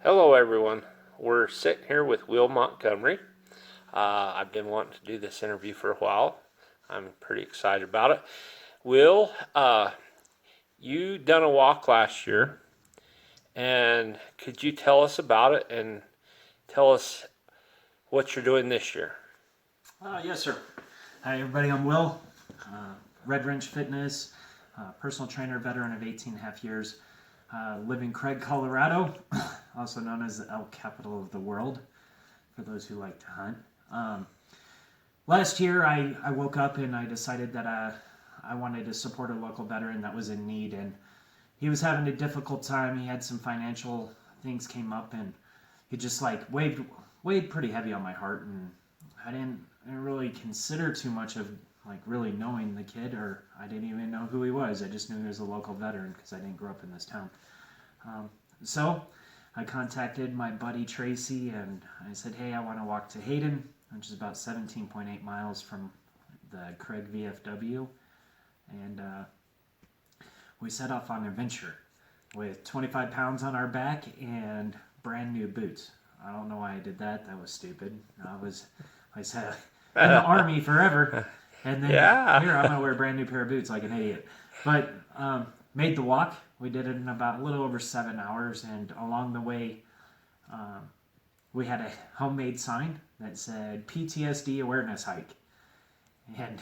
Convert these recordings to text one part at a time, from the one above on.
Hello, everyone. We're sitting here with Will Montgomery. I've been wanting to do this interview for a while. I'm pretty excited about it. Will, you done a walk last year, and could you tell us about it and tell us what you're doing this year? Yes, sir. Hi, everybody. I'm Will, Red Wrench Fitness, personal trainer, veteran of 18 and a half years. Live in Craig, Colorado, also known as the elk capital of the world, for those who like to hunt. Last year, I woke up and I decided that I wanted to support a local veteran that was in need, and he was having a difficult time. He had some financial things came up, and he just weighed pretty heavy on my heart, and I didn't really consider too much of really knowing the kid, or I didn't even know who he was. I just knew he was a local veteran because I didn't grow up in this town. So I contacted my buddy Tracy and I said, hey, I want to walk to Hayden, which is about 17.8 miles from the Craig VFW. And we set off on an adventure with 25 pounds on our back and brand new boots. I don't know why I did that. That was stupid. I said in the army forever, and then Yeah. here I'm gonna wear a brand new pair of boots like an idiot. But made the walk. We did it in about a little over 7 hours, and along the way, we had a homemade sign that said PTSD awareness hike, and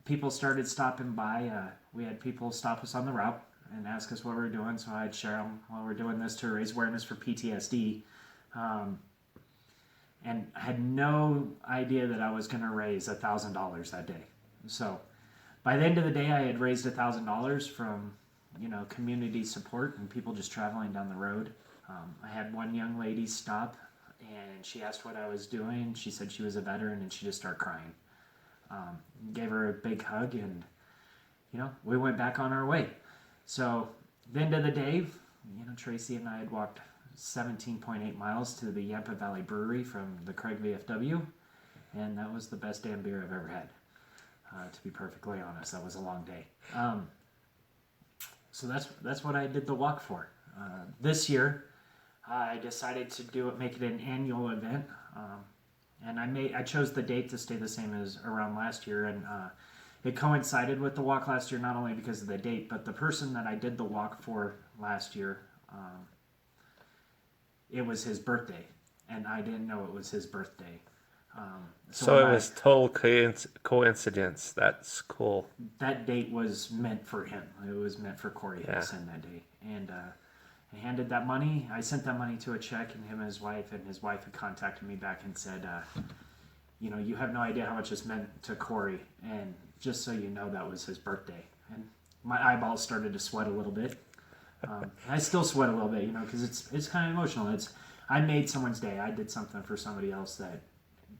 people started stopping by. We had people stop us on the route and ask us what we were doing, so I'd share them while we're doing this to raise awareness for PTSD. And I had no idea that I was going to raise $1,000 that day. So by the end of the day, I had raised $1,000 from community support and people just traveling down the road. I had one young lady stop and she asked what I was doing. She said she was a veteran and she just started crying. Gave her a big hug and we went back on our way. So the end of the day, Tracy and I had walked 17.8 miles to the Yampa Valley Brewery from the Craig VFW, and that was the best damn beer I've ever had. To be perfectly honest, that was a long day. So that's what I did the walk for. This year, I decided to make it an annual event, and I chose the date to stay the same as around last year, and it coincided with the walk last year not only because of the date, but the person that I did the walk for last year. It was his birthday, and I didn't know it was his birthday. So it was total coincidence. That's cool. That date was meant for him. It was meant for Corey Hudson that day. And I handed that money. I sent that money to a check, and his wife had contacted me back and said, you have no idea how much this meant to Corey, and just so you know, that was his birthday. And my eyeballs started to sweat a little bit. I still sweat a little bit, because it's kind of emotional. I made someone's day. I did something for somebody else that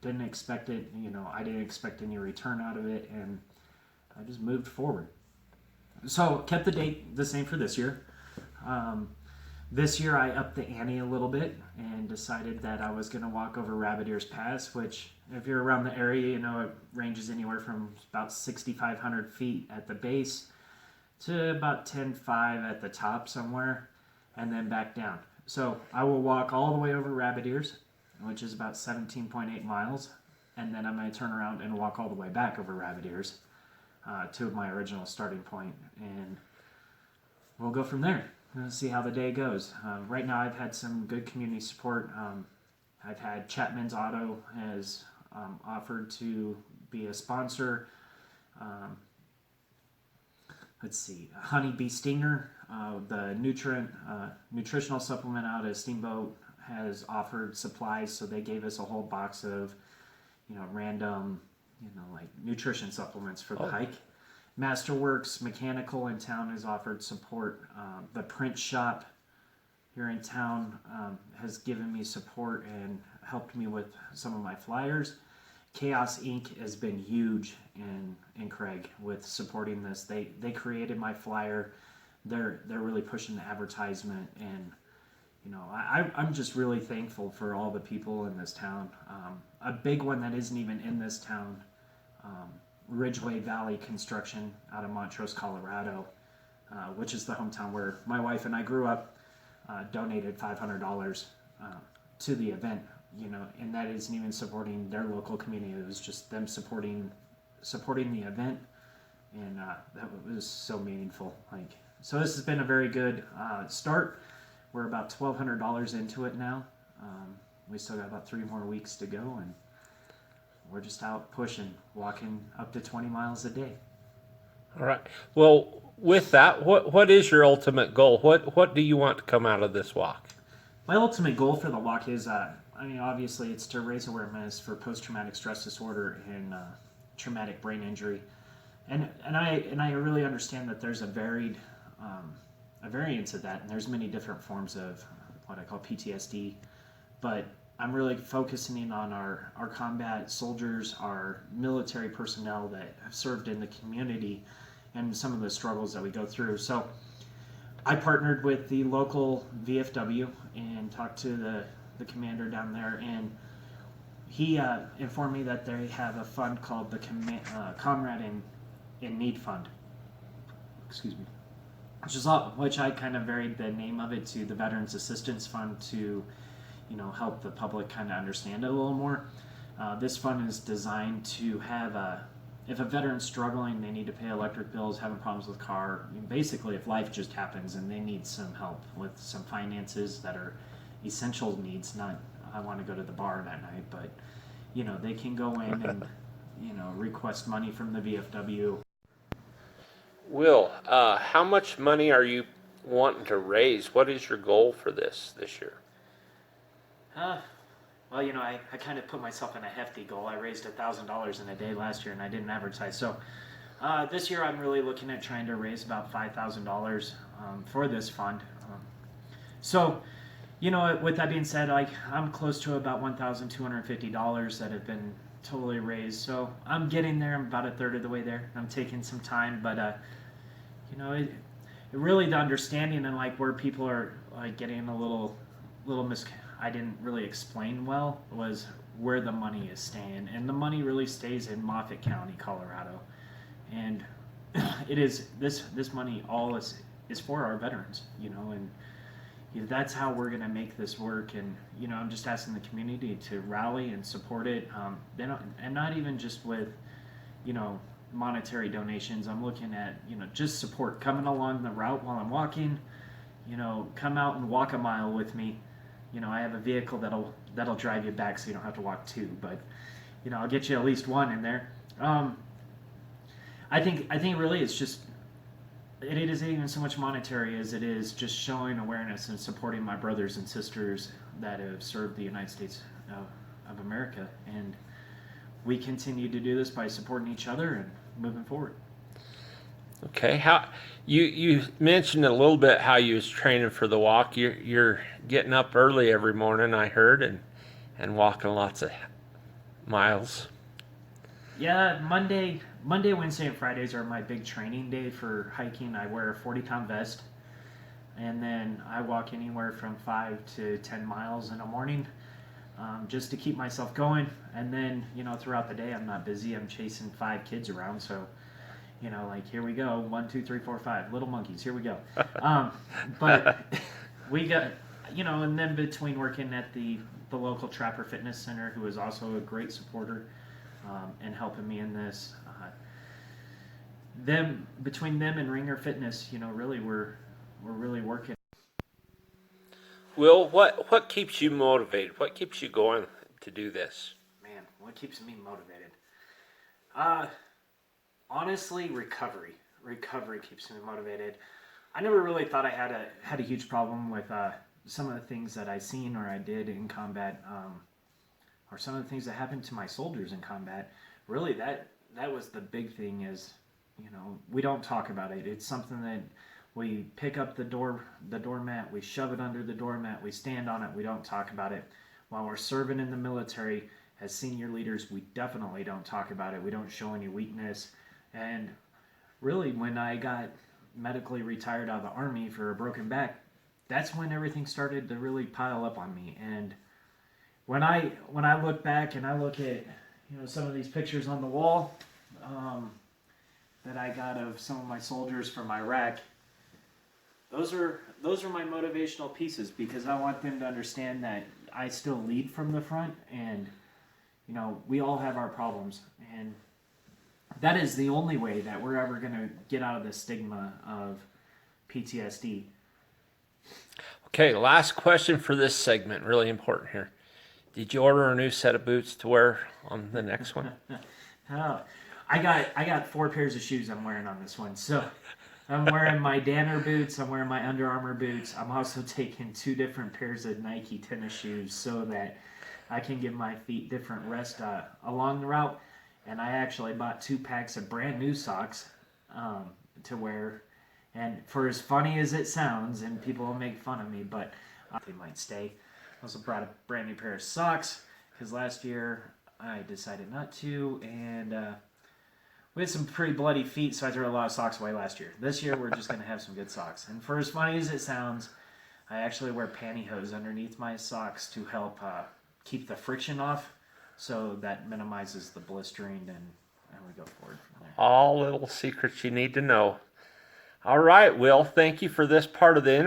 didn't expect it. I didn't expect any return out of it, and I just moved forward. So kept the date the same for this year. This year I upped the ante a little bit and decided that I was going to walk over Rabbit Ears Pass, which if you're around the area, it ranges anywhere from about 6,500 feet at the base to about 10,500 at the top somewhere, and then back down. So I will walk all the way over Rabbit Ears, which is about 17.8 miles, and then I'm going to turn around and walk all the way back over Rabbit Ears to my original starting point, and we'll go from there. See how the day goes. Right now I've had some good community support. I've had Chapman's Auto has offered to be a sponsor. Let's see, Honey Bee Stinger, the nutritional supplement out of Steamboat has offered supplies, so they gave us a whole box of, random, like nutrition supplements for the hike. Masterworks Mechanical in town has offered support. The print shop here in town has given me support and helped me with some of my flyers. Chaos Inc. has been huge in Craig with supporting this. They created my flyer. They're really pushing the advertisement, and I'm just really thankful for all the people in this town. A big one that isn't even in this town, Ridgeway Valley Construction out of Montrose, Colorado, which is the hometown where my wife and I grew up. donated $500 to the event, and that isn't even supporting their local community. It was just them supporting the event, and that was so meaningful. So this has been a very good start. We're about $1,200 into it now. We still got about 3 more weeks to go, and we're just out pushing, walking up to 20 miles a day. All right. Well, with that, what is your ultimate goal? What do you want to come out of this walk? My ultimate goal for the walk is, obviously, it's to raise awareness for post-traumatic stress disorder and traumatic brain injury, and I really understand that there's a variance of that, and there's many different forms of what I call PTSD, but I'm really focusing on our combat soldiers, our military personnel that have served in the community, and some of the struggles that we go through. So I partnered with the local VFW and talked to the commander down there, and he informed me that they have a fund called the Comrade in Need Fund. Excuse me. Which I kind of varied the name of it to the Veterans Assistance Fund to, help the public kind of understand it a little more. This fund is designed to have if a veteran's struggling, they need to pay electric bills, having problems with car, basically if life just happens and they need some help with some finances that are essential needs, not I want to go to the bar that night, but they can go in and request money from the VFW. Will, how much money are you wanting to raise? What is your goal for this year? Well, I kind of put myself in a hefty goal. I raised $1,000 in a day last year, and I didn't advertise. So this year, I'm really looking at trying to raise about $5,000 for this fund. So, with that being said, I'm close to about $1,250 that have been totally raised. So I'm getting there. I'm about a third of the way there. I'm taking some time, but it really the understanding and where people are getting a little I didn't really explain well was where the money is staying, and the money really stays in Moffat County, Colorado, and it is this money all is for our veterans, and that's how we're going to make this work. And I'm just asking the community to rally and support it, and not even just with monetary donations. I'm looking at just support, coming along the route while I'm walking, come out and walk a mile with me. I have a vehicle that'll drive you back, so you don't have to walk 2, but I'll get you at least 1 in there. I think really it's just it isn't even so much monetary as it is just showing awareness and supporting my brothers and sisters that have served the United States of America, and we continue to do this by supporting each other and moving forward. Okay, how you mentioned a little bit how you was training for the walk. You're getting up early every morning, I heard, and walking lots of miles. Yeah, Monday, Wednesday, and Fridays are my big training day for hiking. I wear a 40-pound vest, and then I walk anywhere from 5 to 10 miles in the morning, just to keep myself going. And then throughout the day, I'm not busy. I'm chasing 5 kids around, so. Here we go, 1, 2, 3, 4, 5 little monkeys. Here we go. But we got, and then between working at the local Trapper Fitness Center, who is also a great supporter and helping me in this, between them and Ringer Fitness, really we're really working. Will, what keeps you motivated? What keeps you going to do this? Man, what keeps me motivated? Honestly, recovery. Recovery keeps me motivated. I never really thought I had a huge problem with some of the things that I seen or I did in combat, or some of the things that happened to my soldiers in combat. Really, that was the big thing. Is we don't talk about it. It's something that we pick up the doormat, we shove it under the doormat, we stand on it. We don't talk about it. While we're serving in the military as senior leaders, we definitely don't talk about it. We don't show any weakness. And really, when I got medically retired out of the Army for a broken back, that's when everything started to really pile up on me. And when I look back and I look at some of these pictures on the wall that I got of some of my soldiers from Iraq, those are those are my motivational pieces, because I want them to understand that I still lead from the front, and we all have our problems, and that is the only way that we're ever going to get out of the stigma of PTSD. Okay, last question for this segment. Really important here. Did you order a new set of boots to wear on the next one? Oh, I got 4 pairs of shoes I'm wearing on this one. So I'm wearing my Danner boots. I'm wearing my Under Armour boots. I'm also taking 2 different pairs of Nike tennis shoes so that I can give my feet different rest along the route. And I actually bought 2 packs of brand new socks to wear. And for as funny as it sounds, and people will make fun of me, but they might stay. I also brought a brand new pair of socks because last year I decided not to, and we had some pretty bloody feet, so I threw a lot of socks away last year. This year we're just going to have some good socks. And for as funny as it sounds, I actually wear pantyhose underneath my socks to help keep the friction off, so that minimizes the blistering, and we go forward from there. All little secrets you need to know. All right, Will, thank you for this part of the interview.